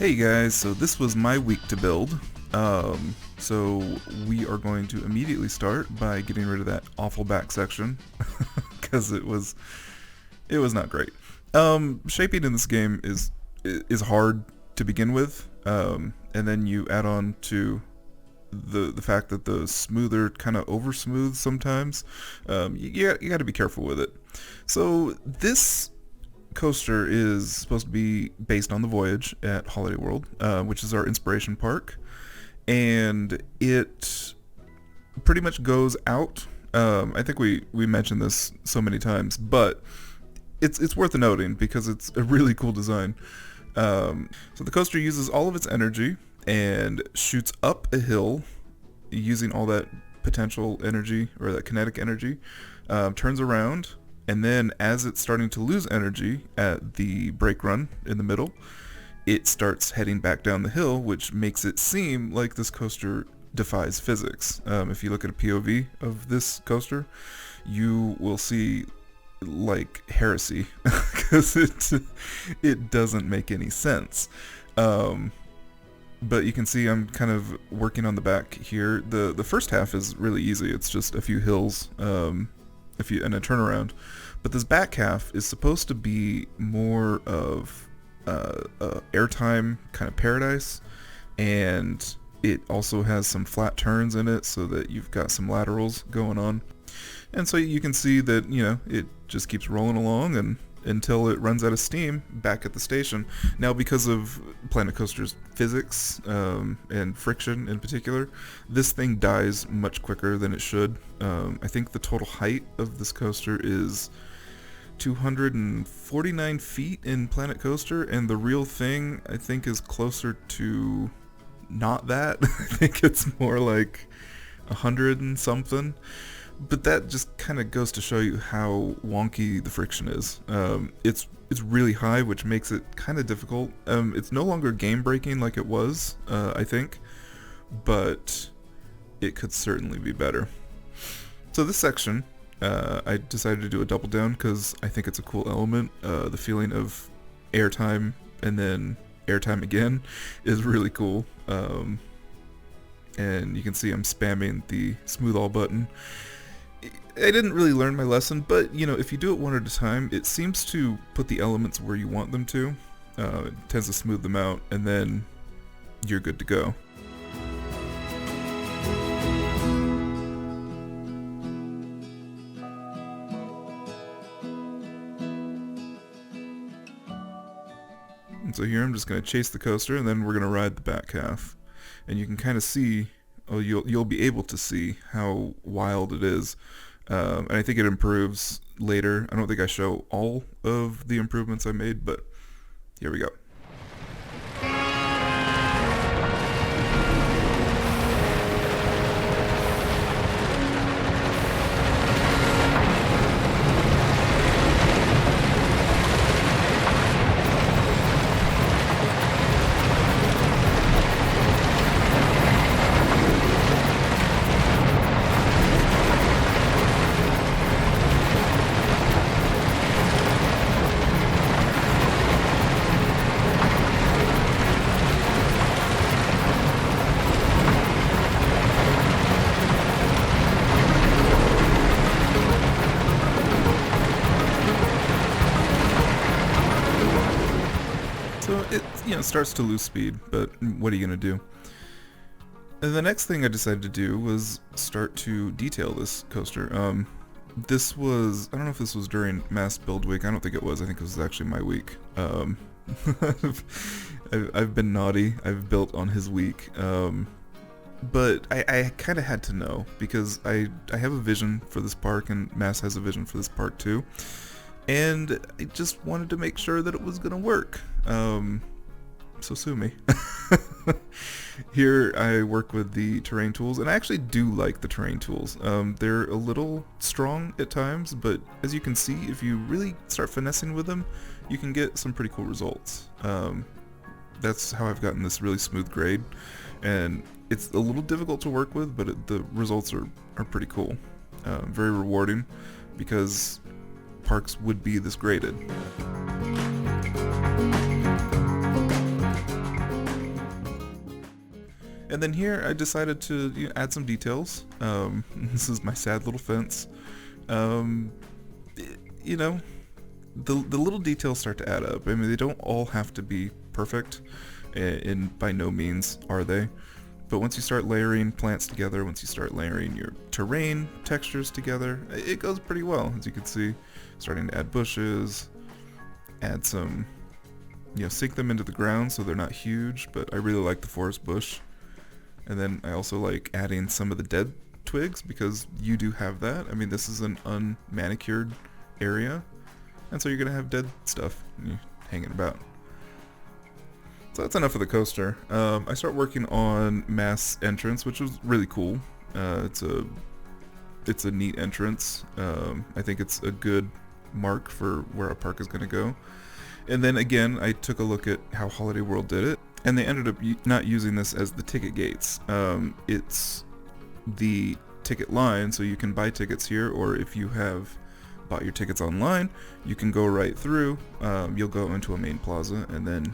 Hey guys, so this was my week to build. So we are going to immediately start by getting rid of that awful back section because it was not great. Shaping in this game is hard to begin with, and then you add on to the fact that the smoother kind of over smooth sometimes. You got to be careful with it. So this coaster is supposed to be based on the voyage at Holiday World, which is our inspiration park, and it pretty much goes out. I think we mentioned this so many times, but it's worth noting because it's a really cool design. So the coaster uses all of its energy and shoots up a hill using all that potential energy or that kinetic energy, turns around, and then as it's starting to lose energy at the brake run in the middle, it starts heading back down the hill, which makes it seem like this coaster defies physics. If you look at a POV of this coaster, you will see like heresy because it doesn't make any sense. But you can see I'm kind of working on the back here. The first half is really easy. It's just a few hills, and a turnaround. But this back half is supposed to be more of airtime kind of paradise, and it also has some flat turns in it so that you've got some laterals going on. And so you can see that, it just keeps rolling along and until it runs out of steam back at the station. Now, because of Planet Coaster's physics and friction in particular, this thing dies much quicker than it should. I think the total height of this coaster is 249 feet in Planet Coaster, and the real thing I think is closer to not that. I think it's more like 100 and something. But that just kind of goes to show you how wonky the friction is. It's really high, which makes it kind of difficult. It's no longer game breaking like it was, I think, but it could certainly be better. So this section, I decided to do a double down because I think it's a cool element. The feeling of airtime and then airtime again is really cool. And you can see I'm spamming the smooth all button. I didn't really learn my lesson, but if you do it one at a time, it seems to put the elements where you want them to. It tends to smooth them out, and then you're good to go. And so here I'm just going to chase the coaster, and then we're going to ride the back half. And you can kind of see, you'll be able to see how wild it is. And I think it improves later. I don't think I show all of the improvements I made, but here we go. So it starts to lose speed, but what are you gonna do? And the next thing I decided to do was start to detail this coaster. This was, I don't know if this was during Mass Build Week. I don't think it was. I think it was actually my week. I've been naughty. I've built on his week. But I kind of had to know because I have a vision for this park, and Mass has a vision for this park too. And I just wanted to make sure that it was gonna work. So sue me. Here I work with the terrain tools, and I actually do like the terrain tools. They're a little strong at times, but as you can see, if you really start finessing with them, you can get some pretty cool results. That's how I've gotten this really smooth grade, and it's a little difficult to work with, but the results are pretty cool. Very rewarding, because parks would be this graded. And then here I decided to add some details. This is my sad little fence. Um, you know, the little details start to add up. I mean, they don't all have to be perfect, and by no means are they. But once you start layering plants together, once you start layering your terrain textures together, it goes pretty well. As you can see, starting to add bushes, add some, sink them into the ground so they're not huge, but I really like the forest bush. And then I also like adding some of the dead twigs because you do have that. I mean, this is an unmanicured area, and so you're going to have dead stuff hanging about. So that's enough of the coaster. I start working on mass entrance, which was really cool. It's a neat entrance. I think it's a good mark for where a park is going to go. And then again, I took a look at how Holiday World did it, and they ended up not using this as the ticket gates. It's the ticket line, so you can buy tickets here, or if you have bought your tickets online, you can go right through. You'll go into a main plaza, and then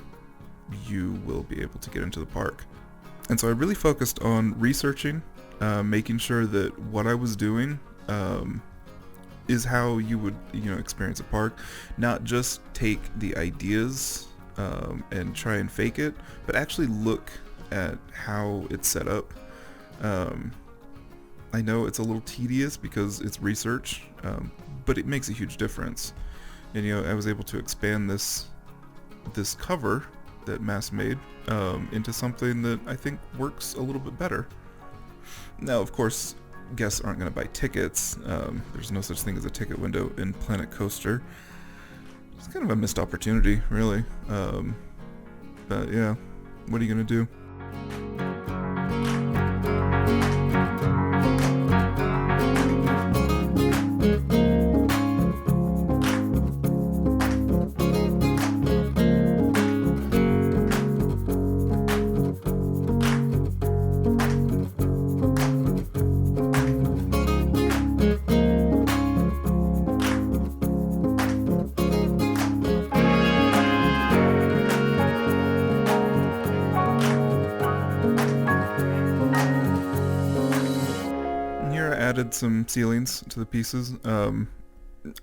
you will be able to get into the park. And so I really focused on researching, making sure that what I was doing is how you would experience a park, not just take the ideas and try and fake it, but actually look at how it's set up. I know it's a little tedious because it's research, but it makes a huge difference. And I was able to expand this cover that Mass made into something that I think works a little bit better. Now, of course, guests aren't going to buy tickets. There's no such thing as a ticket window in Planet Coaster. It's kind of a missed opportunity, really. But yeah, what are you going to do? Added some ceilings to the pieces.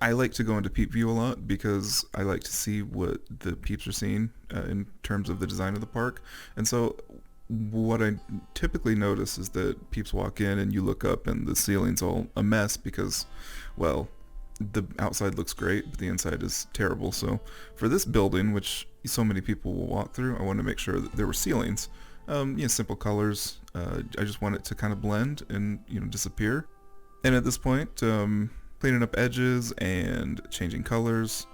I like to go into peep view a lot because I like to see what the peeps are seeing in terms of the design of the park. And so what I typically notice is that peeps walk in and you look up and the ceiling's all a mess because, well, the outside looks great, but the inside is terrible. So for this building, which so many people will walk through, I wanted to make sure that there were ceilings. Simple colors. I just want it to kind of blend and disappear. And at this point, cleaning up edges and changing colors.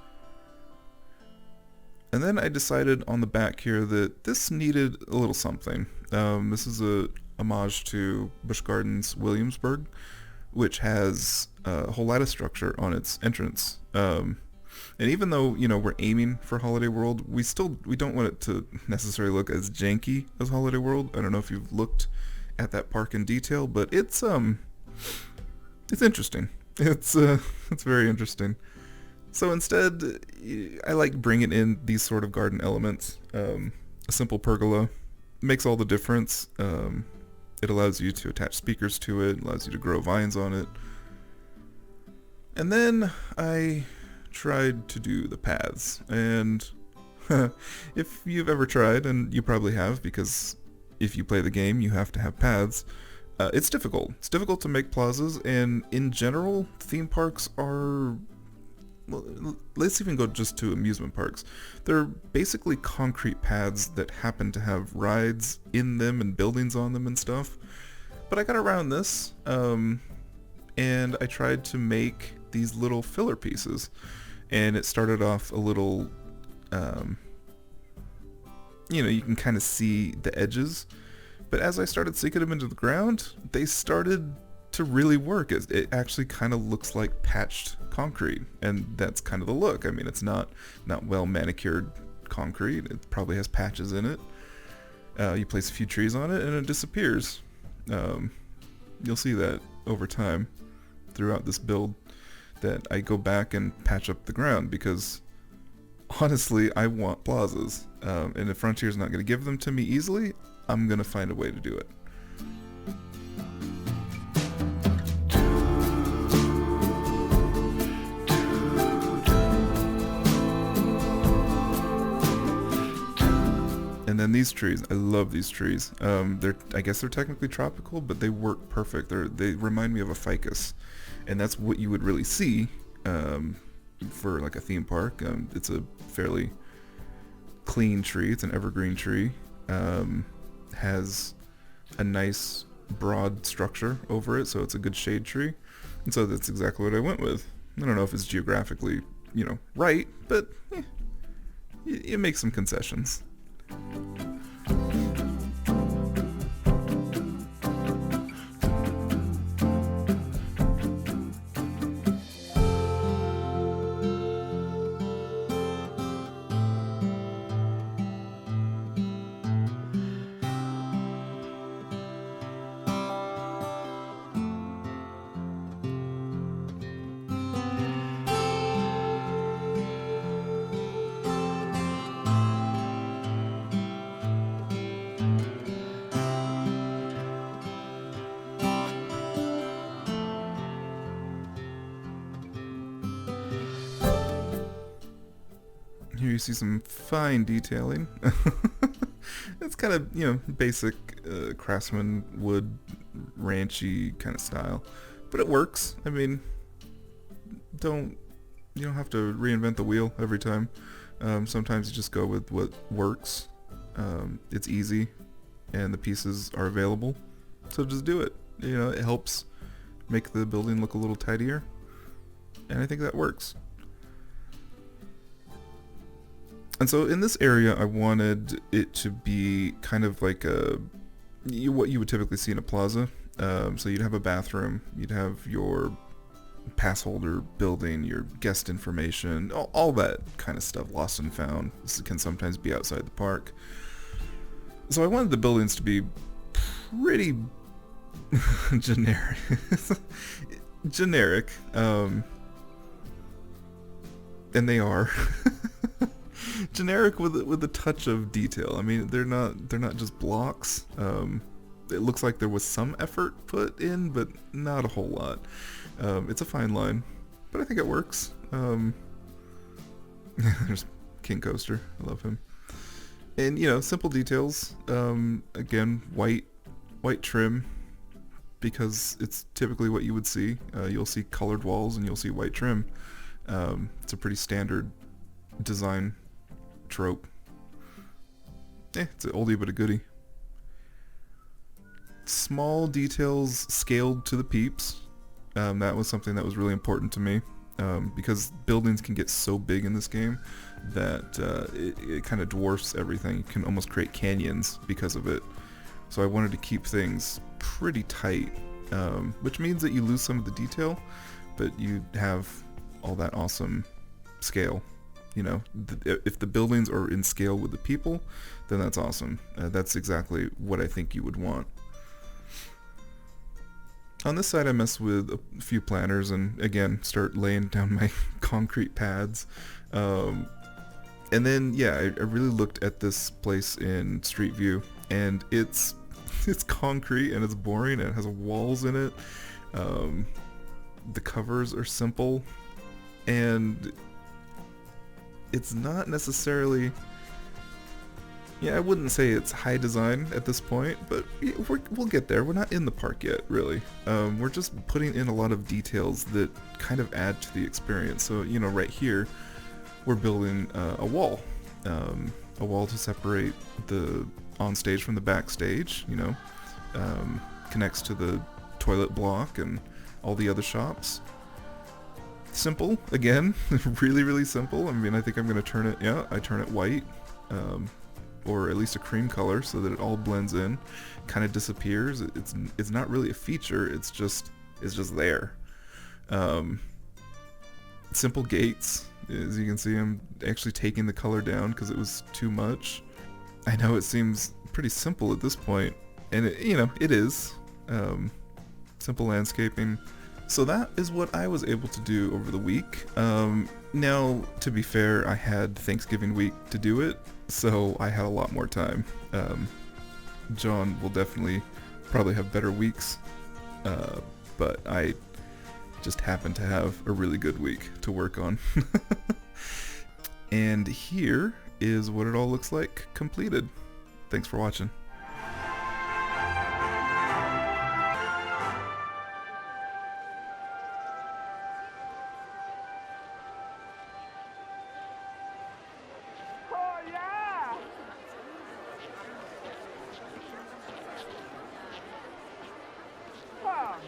And then I decided on the back here that this needed a little something. This is a homage to Busch Gardens Williamsburg, which has a whole lattice structure on its entrance. And even though we're aiming for Holiday World, we don't want it to necessarily look as janky as Holiday World. I don't know if you've looked at that park in detail, but it's interesting. It's very interesting. So instead, I like bringing in these sort of garden elements. A simple pergola makes all the difference. It allows you to attach speakers to it, allows you to grow vines on it. And then I tried to do the paths. And if you've ever tried, and you probably have, because if you play the game, you have to have paths, it's difficult. It's difficult to make plazas, and in general, theme parks are... Well, let's even go just to amusement parks. They're basically concrete paths that happen to have rides in them and buildings on them and stuff. But I got around this, and I tried to make these little filler pieces. And it started off a little, you can kind of see the edges. But as I started sinking them into the ground, they started to really work. It actually kind of looks like patched concrete, and that's kind of the look. I mean, it's not well manicured concrete. It probably has patches in it. You place a few trees on it and it disappears. You'll see that over time throughout this build, that I go back and patch up the ground because honestly, I want plazas. And if Frontier's not going to give them to me easily, I'm going to find a way to do it. And then these trees, I love these trees. I guess they're technically tropical, but they work perfect. They remind me of a ficus, and that's what you would really see for like a theme park. It's a fairly clean tree. It's an evergreen tree. Has a nice broad structure over it, so it's a good shade tree. And so that's exactly what I went with. I don't know if it's geographically, right, but it makes some concessions. Here you see some fine detailing. It's kind of, basic craftsman wood ranchy kind of style. But it works. I mean, you don't have to reinvent the wheel every time. Sometimes you just go with what works. It's easy and the pieces are available. So just do it. It helps make the building look a little tidier. And I think that works. And so in this area, I wanted it to be kind of like what you would typically see in a plaza. So you'd have a bathroom, you'd have your pass holder building, your guest information, all that kind of stuff, lost and found. This can sometimes be outside the park. So I wanted the buildings to be pretty generic. Generic. And they are. Generic with a touch of detail. I mean, they're not just blocks. It looks like there was some effort put in, but not a whole lot. It's a fine line, but I think it works. There's King Coaster. I love him. And simple details. Again, white trim, because it's typically what you would see. You'll see colored walls and you'll see white trim. It's a pretty standard design trope. It's an oldie but a goodie. Small details scaled to the peeps. That was something that was really important to me, because buildings can get so big in this game that it kind of dwarfs everything. You can almost create canyons because of it. So I wanted to keep things pretty tight, which means that you lose some of the detail, but you have all that awesome scale. If the buildings are in scale with the people, then that's awesome. That's exactly what I think you would want. On this side, I mess with a few planners and, again, start laying down my concrete pads. And then, I really looked at this place in Street View, and it's concrete and it's boring and it has walls in it. The covers are simple, and it's not necessarily, I wouldn't say it's high design at this point, but we'll get there. We're not in the park yet, really. We're just putting in a lot of details that kind of add to the experience. So, right here, we're building a wall to separate the on stage from the backstage, connects to the toilet block and all the other shops. Simple, again, really, really simple. I mean, I think I'm going to turn it, I turn it white, or at least a cream color so that it all blends in, kind of disappears. It's not really a feature, it's just there. Simple gates. As you can see, I'm actually taking the color down because it was too much. I know it seems pretty simple at this point, and it is. Simple landscaping. So that is what I was able to do over the week. Now, to be fair, I had Thanksgiving week to do it, so I had a lot more time. John will definitely probably have better weeks, but I just happened to have a really good week to work on. And here is what it all looks like completed. Thanks for watching. Oh yeah! Vamos!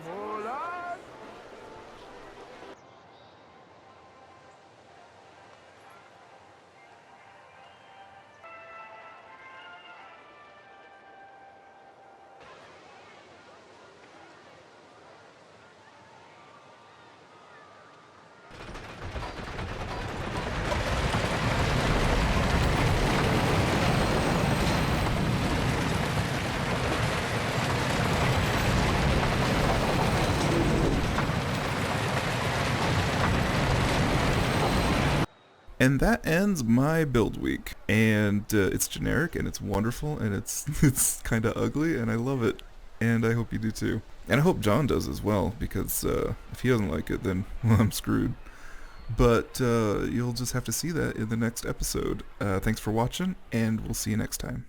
And that ends my build week. And it's generic and it's wonderful and it's kind of ugly and I love it. And I hope you do too. And I hope John does as well, because if he doesn't like it, then well, I'm screwed. But you'll just have to see that in the next episode. Thanks for watching, and we'll see you next time.